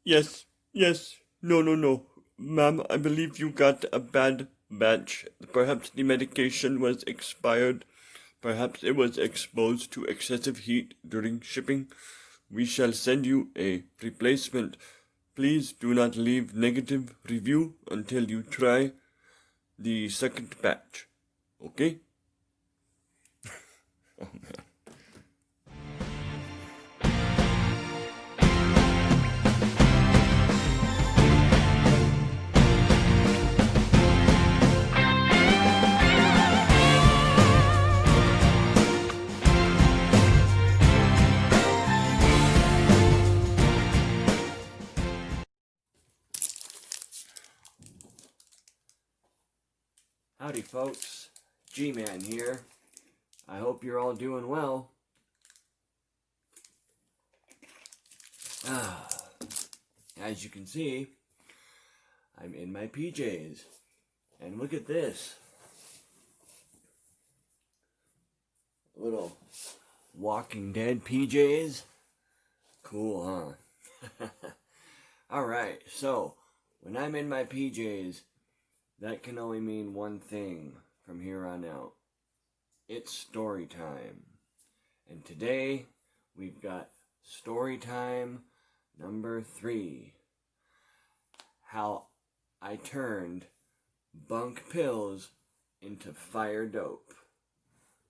Yes, yes. No, no, no. Ma'am, I believe you got a bad batch. Perhaps the medication was expired. Perhaps it was exposed to excessive heat during shipping. We shall send you a replacement. Please do not leave negative review until you try the second batch. Okay? Oh man. Howdy folks, G-Man here. I hope you're all doing well. As you can see, I'm in my PJs. And look at this. Little Walking Dead PJs. Cool, huh? Alright, so when I'm in my PJs, that can only mean one thing from here on out. It's story time. And today, we've got story time number 3. How I turned bunk pills into fire dope.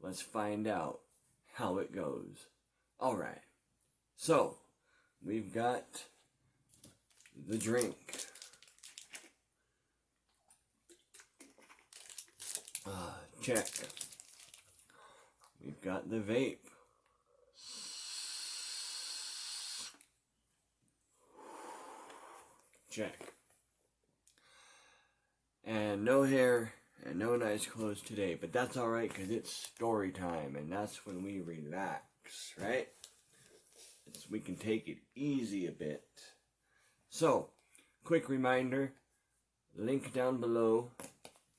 Let's find out how it goes. Alright, so we've got the drink. Check. We've got the vape. Check. And no hair and no nice clothes today, but that's alright because it's story time and that's when we relax, right? We can take it easy a bit. So, quick reminder, link down below.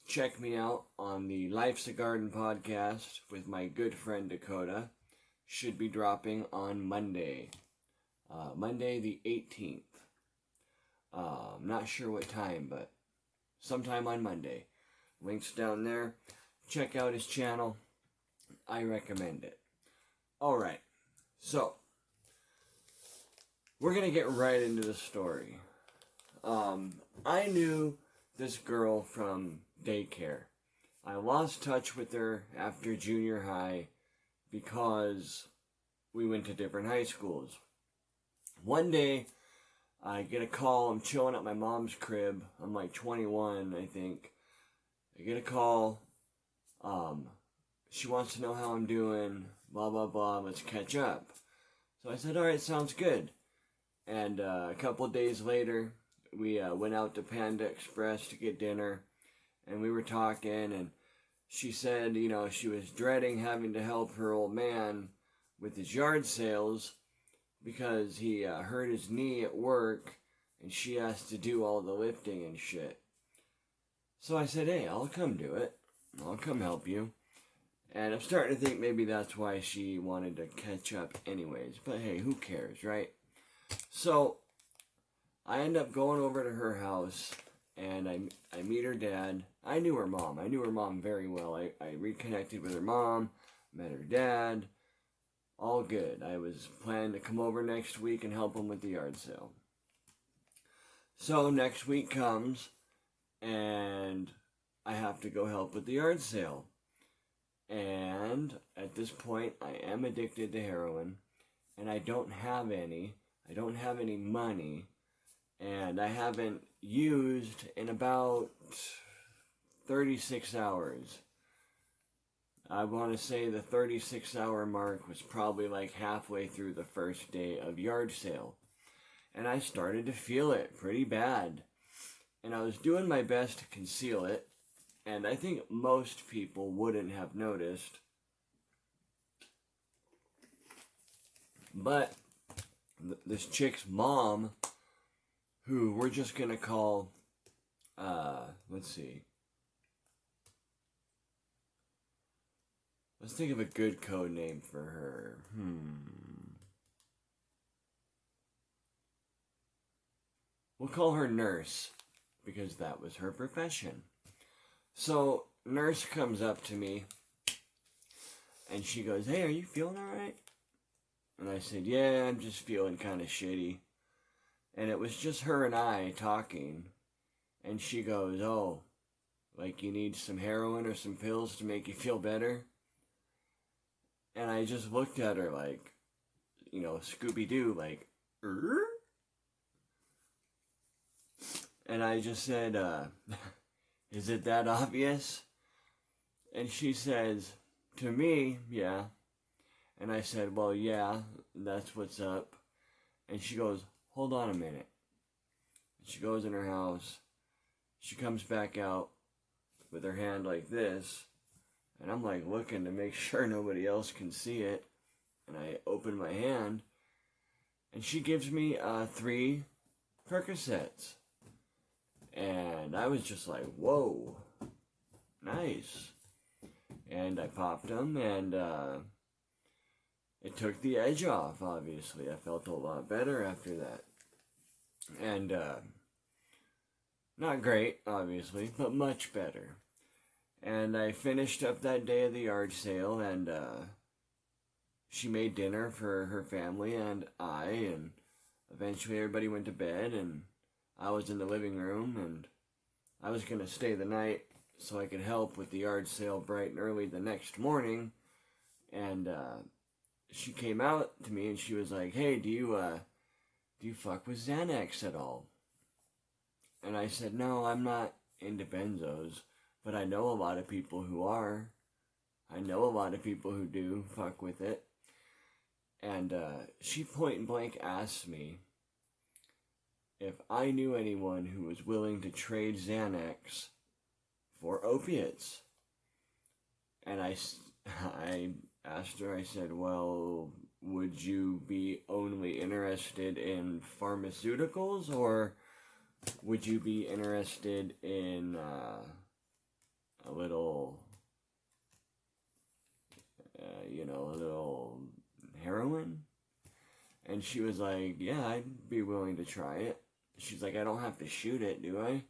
Check me out on the Life's a Garden podcast with my good friend Dakota. Should be dropping on Monday. Monday the 18th. I'm not sure what time, but sometime on Monday. Links down there. Check out his channel. I recommend it. Alright, so we're going to get right into the story. I knew this girl from daycare. I lost touch with her after junior high because we went to different high schools. One day, I get a call. I'm chilling at my mom's crib. I'm like 21, I think. I get a call. She wants to know how I'm doing. Blah, blah, blah. Let's catch up. So I said, alright, sounds good. And a couple days later, we went out to Panda Express to get dinner. And we were talking, and she said, you know, she was dreading having to help her old man with his yard sales because he hurt his knee at work, and she has to do all the lifting and shit. So I said, hey, I'll come do it. I'll come help you. And I'm starting to think maybe that's why she wanted to catch up anyways. But hey, who cares, right? So I end up going over to her house, and I meet her dad. I knew her mom. I knew her mom very well. I reconnected with her mom, met her dad. All good. I was planning to come over next week and help him with the yard sale. So next week comes, and I have to go help with the yard sale. And at this point, I am addicted to heroin, and I don't have any. I don't have any money, and I haven't used in about 36 hours. I want to say the 36-hour mark was probably like halfway through the first day of yard sale. And I started to feel it pretty bad. And I was doing my best to conceal it. And I think most people wouldn't have noticed. But this chick's mom, who we're just going to call, let's see. Let's think of a good code name for her. we'll call her Nurse, because that was her profession. So, Nurse comes up to me, and she goes, "Hey, are you feeling alright?" And I said, "Yeah, I'm just feeling kind of shitty." And it was just her and I talking. And she goes, "Oh, like you need some heroin or some pills to make you feel better?" And I just looked at her like, Scooby-Doo, like, "Er?" And I just said, "Is it that obvious?" And she says, "To me, yeah." And I said, "Well, yeah, that's what's up." And she goes, "Hold on a minute." And she goes in her house. She comes back out with her hand like this. And I'm like looking to make sure nobody else can see it. And I open my hand. And she gives me 3 Percocets. And I was just like, whoa, nice. And I popped them, and it took the edge off, obviously. I felt a lot better after that. And not great, obviously, but much better. And I finished up that day of the yard sale, and she made dinner for her family and and eventually everybody went to bed, and I was in the living room, and I was going to stay the night so I could help with the yard sale bright and early the next morning. And she came out to me and she was like, "Hey, do you fuck with Xanax at all?" And I said, "No, I'm not into benzos, but I know a lot of people who are. I know a lot of people who do fuck with it." And she point blank asked me if I knew anyone who was willing to trade Xanax for opiates. And I asked her, I said, "Well, would you be only interested in pharmaceuticals, or would you be interested in a little, a little heroin?" And she was like, "Yeah, I'd be willing to try it." She's like, "I don't have to shoot it, do I?"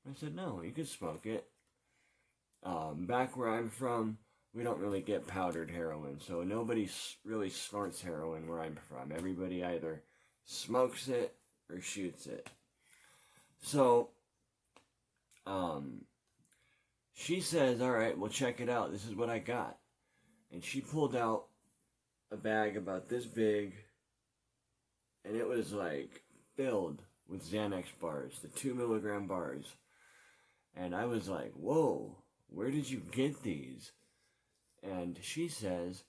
I said, "No, you could smoke it." Back where I'm from, we don't really get powdered heroin, so nobody really snorts heroin where I'm from. Everybody either smokes it or shoots it. So, she says, "All right, well, check it out. This is what I got." And she pulled out a bag about this big, and it was like filled with Xanax bars, the 2 milligram bars. And I was like, "Whoa, where did you get these?" And she says,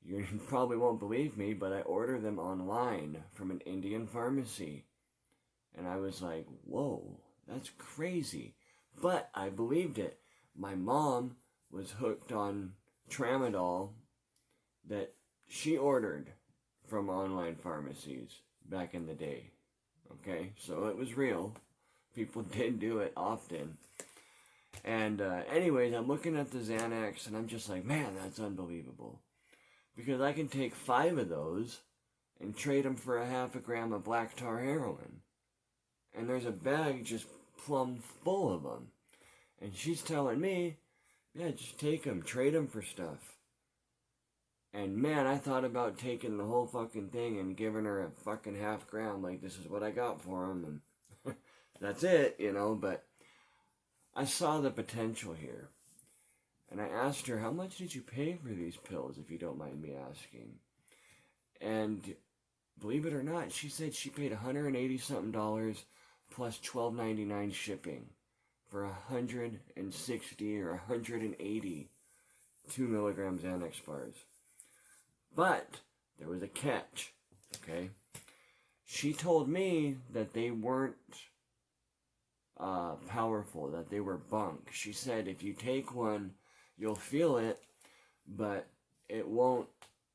"You probably won't believe me, but I ordered them online from an Indian pharmacy." And I was like, "Whoa, that's crazy." But I believed it. My mom was hooked on tramadol that she ordered from online pharmacies back in the day. Okay, so it was real. People did do it often. And anyways, I'm looking at the Xanax, and I'm just like, man, that's unbelievable. Because I can take 5 of those and trade them for a half a gram of black tar heroin. And there's a bag just plumb full of them. And she's telling me, "Yeah, just take them, trade them for stuff." And man, I thought about taking the whole fucking thing and giving her a fucking half gram, like, this is what I got for them, and that's it, but I saw the potential here. And I asked her, "How much did you pay for these pills, if you don't mind me asking?" And believe it or not, she said she paid $180-something plus $12.99 shipping for 160 or 180 2 milligram Xanax bars. But there was a catch, okay? She told me that they weren't powerful, that they were bunk. She said if you take one, you'll feel it, but it won't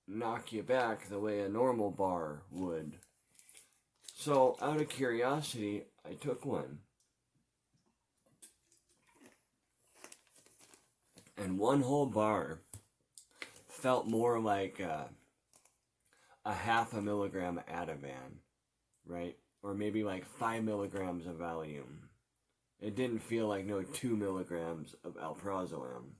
knock you back the way a normal bar would. So, out of curiosity, I took one. And one whole bar felt more like a half a milligram Ativan, right? or maybe like 5 milligrams of Valium. It didn't feel like no 2 milligrams of alprazolam.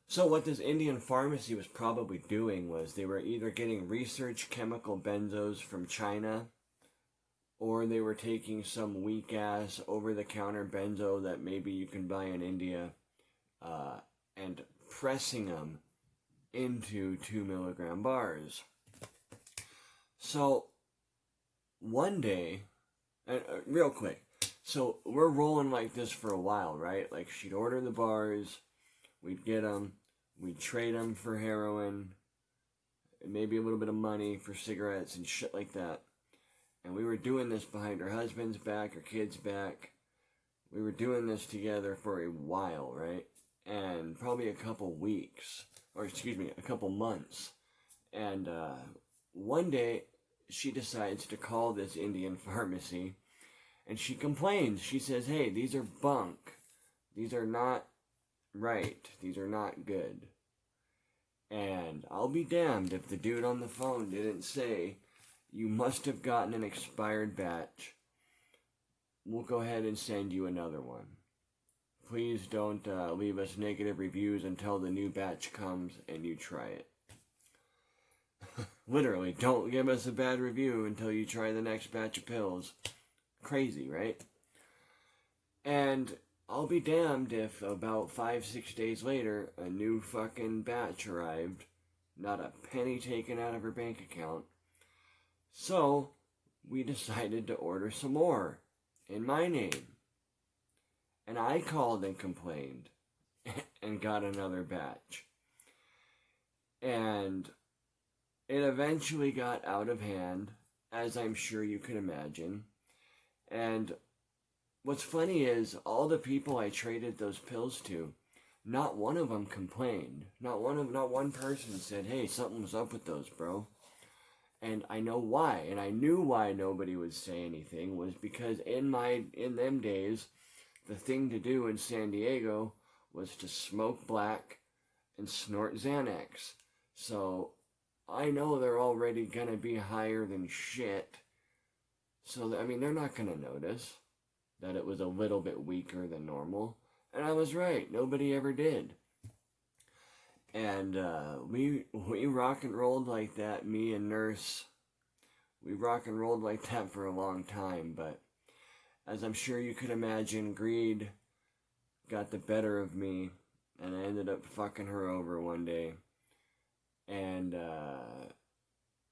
So what this Indian pharmacy was probably doing was they were either getting research chemical benzos from China, or they were taking some weak-ass over-the-counter benzo that maybe you can buy in India, and pressing them into 2 milligram bars. So, one day, real quick, so we're rolling like this for a while, right? Like, she'd order the bars, we'd get them, we'd trade them for heroin, maybe a little bit of money for cigarettes and shit like that. And we were doing this behind her husband's back, her kid's back. We were doing this together for a while, right? And probably a couple weeks, or excuse me, a couple months. And one day, she decides to call this Indian pharmacy, and she complains. She says, hey, these are bunk. These are not right. These are not good. And I'll be damned if the dude on the phone didn't say, you must have gotten an expired batch. We'll go ahead and send you another one. Please don't leave us negative reviews until the new batch comes and you try it. Literally, don't give us a bad review until you try the next batch of pills. Crazy, right? And I'll be damned if about 5-6 days later, a new fucking batch arrived. Not a penny taken out of her bank account. So, we decided to order some more, in my name. And I called and complained, and got another batch. And it eventually got out of hand, as I'm sure you can imagine. And what's funny is, all the people I traded those pills to, not one of them complained. Not one person said, hey, something was up with those, bro. And I know why, and I knew why nobody would say anything, was because in them days, the thing to do in San Diego was to smoke black and snort Xanax. So, I know they're already gonna be higher than shit. So, I mean, they're not gonna notice that it was a little bit weaker than normal. And I was right, nobody ever did. And we rock and rolled like that, me and Nurse. We rock and rolled like that for a long time, but as I'm sure you could imagine, greed got the better of me, and I ended up fucking her over one day. And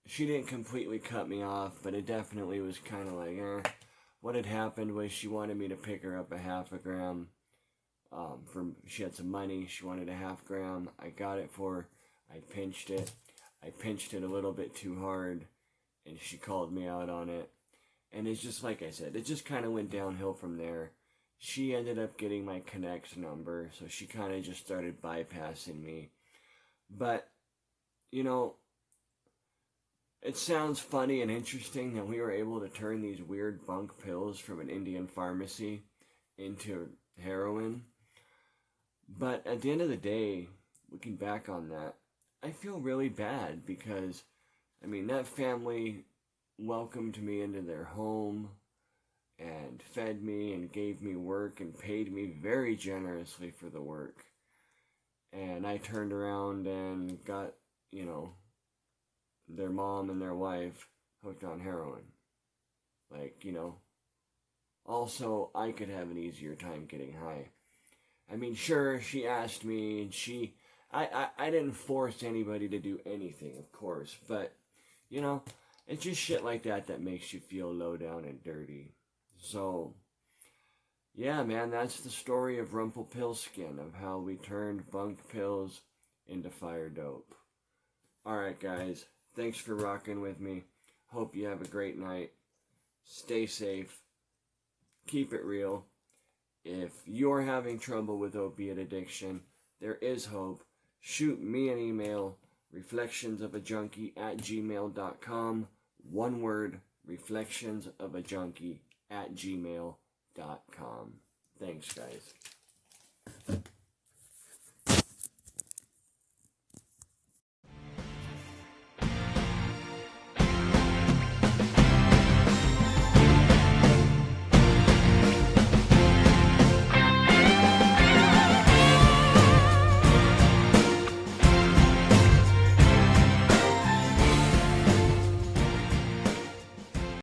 she didn't completely cut me off, but it definitely was kind of like, What had happened was she wanted me to pick her up a half a gram. She had some money, she wanted a half gram, I got it for her, I pinched it a little bit too hard, and she called me out on it, and it's just like I said, it just kind of went downhill from there. She ended up getting my Connect's number, so she kind of just started bypassing me, but, you know, it sounds funny and interesting that we were able to turn these weird bunk pills from an Indian pharmacy into heroin. But at the end of the day, looking back on that, I feel really bad because, I mean, that family welcomed me into their home and fed me and gave me work and paid me very generously for the work. And I turned around and got, you know, their mom and their wife hooked on heroin. Like, you know, also I could have an easier time getting high. I mean, sure, she asked me, and I didn't force anybody to do anything, of course, but, you know, it's just shit like that that makes you feel low down and dirty. So, yeah, man, that's the story of Rumple-PILL-tskin, of how we turned bunk pills into fire dope. Alright, guys, thanks for rocking with me. Hope you have a great night. Stay safe. Keep it real. If you're having trouble with opiate addiction, there is hope. Shoot me an email, reflectionsofajunkie@gmail.com. One word, reflectionsofajunkie@gmail.com. Thanks, guys.